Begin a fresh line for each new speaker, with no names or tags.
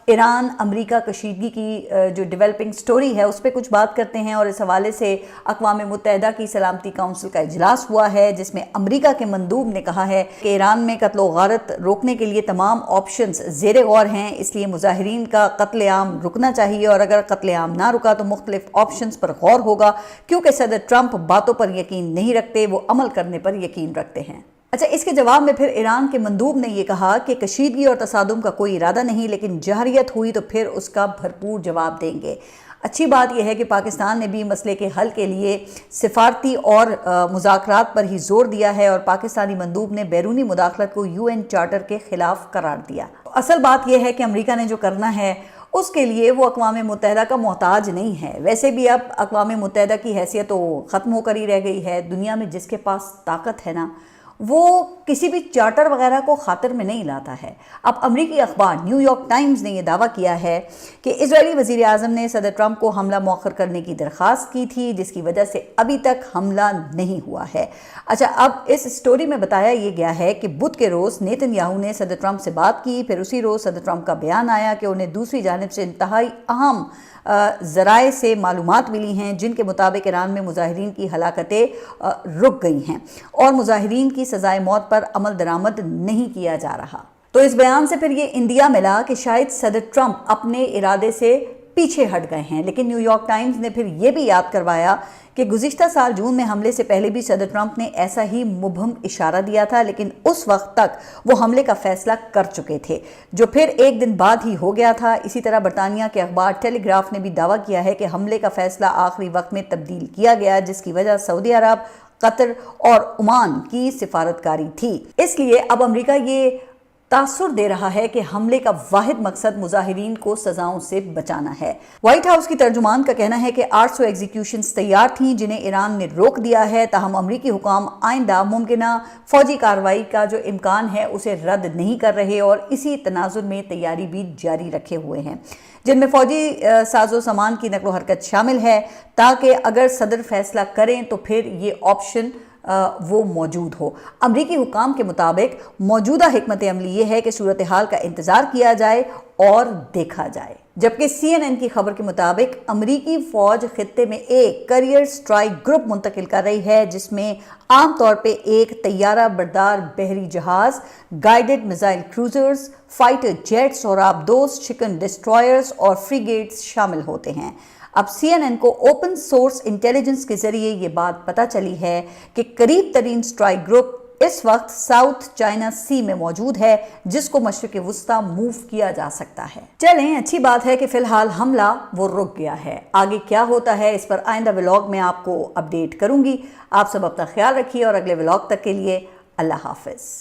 ایران امریکہ کشیدگی کی جو ڈیولپنگ سٹوری ہے اس پہ کچھ بات کرتے ہیں، اور اس حوالے سے اقوام متحدہ کی سلامتی کونسل کا اجلاس ہوا ہے جس میں امریکہ کے مندوب نے کہا ہے کہ ایران میں قتل و غارت روکنے کے لیے تمام آپشنز زیر غور ہیں، اس لیے مظاہرین کا قتل عام رکنا چاہیے، اور اگر قتل عام نہ رکا تو مختلف آپشنز پر غور ہوگا، کیونکہ صدر ٹرمپ باتوں پر یقین نہیں رکھتے، وہ عمل کرنے پر یقین رکھتے ہیں۔ اچھا، اس کے جواب میں پھر ایران کے مندوب نے یہ کہا کہ کشیدگی اور تصادم کا کوئی ارادہ نہیں، لیکن جارحیت ہوئی تو پھر اس کا بھرپور جواب دیں گے۔ اچھی بات یہ ہے کہ پاکستان نے بھی مسئلے کے حل کے لیے سفارتی اور مذاکرات پر ہی زور دیا ہے، اور پاکستانی مندوب نے بیرونی مداخلت کو UN چارٹر کے خلاف قرار دیا۔ اصل بات یہ ہے کہ امریکہ نے جو کرنا ہے اس کے لیے وہ اقوام متحدہ کا محتاج نہیں ہے۔ ویسے بھی اب اقوام متحدہ کی حیثیت تو ختم ہو کر ہی رہ گئی ہے۔ دنیا میں جس کے پاس طاقت ہے نا، وہ کسی بھی چارٹر وغیرہ کو خاطر میں نہیں لاتا ہے۔ اب امریکی اخبار نیو یارک ٹائمز نے یہ دعویٰ کیا ہے کہ اسرائیلی وزیر اعظم نے صدر ٹرمپ کو حملہ مؤخر کرنے کی درخواست کی تھی، جس کی وجہ سے ابھی تک حملہ نہیں ہوا ہے۔ اچھا، اب اس سٹوری میں بتایا یہ گیا ہے کہ بدھ کے روز نیتن یاہو نے صدر ٹرمپ سے بات کی، پھر اسی روز صدر ٹرمپ کا بیان آیا کہ انہیں دوسری جانب سے انتہائی اہم ذرائع سے معلومات ملی ہیں جن کے مطابق ایران میں مظاہرین کی ہلاکتیں رک گئی ہیں اور مظاہرین کی سزائے موت پر عمل درآمد نہیں کیا جا رہا۔ تو اس بیان سے پھر یہ اندیا ملا کہ شاید صدر ٹرمپ اپنے ارادے سے پیچھے ہٹ گئے ہیں، لیکن نیو یارک ٹائمز نے پھر یہ بھی یاد کروایا کہ گزشتہ سال جون میں حملے سے پہلے بھی صدر ٹرمپ نے ایسا ہی مبہم اشارہ دیا تھا، لیکن اس وقت تک وہ حملے کا فیصلہ کر چکے تھے، جو پھر ایک دن بعد ہی ہو گیا تھا۔ اسی طرح برطانیہ کے اخبار ٹیلی گراف نے بھی دعویٰ کیا ہے کہ حملے کا فیصلہ آخری وقت میں تبدیل کیا گیا، جس کی وجہ سعودی عرب، قطر اور عمان کی سفارتکاری تھی۔ اس لیے اب امریکہ یہ تاثر دے رہا ہے کہ حملے کا واحد مقصد مظاہرین کو سزاؤں سے بچانا ہے۔ وائٹ ہاؤس کی ترجمان کا کہنا ہے کہ 800 ایگزیکیوشنز تیار تھیں جنہیں ایران نے روک دیا ہے، تاہم امریکی حکام آئندہ ممکنہ فوجی کارروائی کا جو امکان ہے اسے رد نہیں کر رہے، اور اسی تناظر میں تیاری بھی جاری رکھے ہوئے ہیں، جن میں فوجی ساز و سامان کی نقل و حرکت شامل ہے، تاکہ اگر صدر فیصلہ کریں تو پھر یہ آپشن وہ موجود ہو۔ امریکی حکام کے مطابق موجودہ حکمت عملی یہ ہے کہ صورتحال کا انتظار کیا جائے اور دیکھا جائے، جبکہ CNN کی خبر کے مطابق امریکی فوج خطے میں ایک کیریئر سٹرائک گروپ منتقل کر رہی ہے، جس میں عام طور پہ ایک طیارہ بردار بحری جہاز، guided missile cruisers, fighter jets اور آبدوز چکن ڈسٹرائرز اور فریگیٹس شامل ہوتے ہیں۔ اب CNN کو اوپن سورس انٹیلیجنس کے ذریعے یہ بات پتہ چلی ہے کہ قریب ترین سٹرائک گروپ اس وقت ساؤتھ چائنا سی میں موجود ہے، جس کو مشرق وسطی موو کیا جا سکتا ہے۔ چلیں، اچھی بات ہے کہ فی الحال حملہ وہ رک گیا ہے۔ آگے کیا ہوتا ہے اس پر آئندہ ولاگ میں آپ کو اپڈیٹ کروں گی۔ آپ سب اپنا خیال رکھیے، اور اگلے ولاگ تک کے لیے اللہ حافظ۔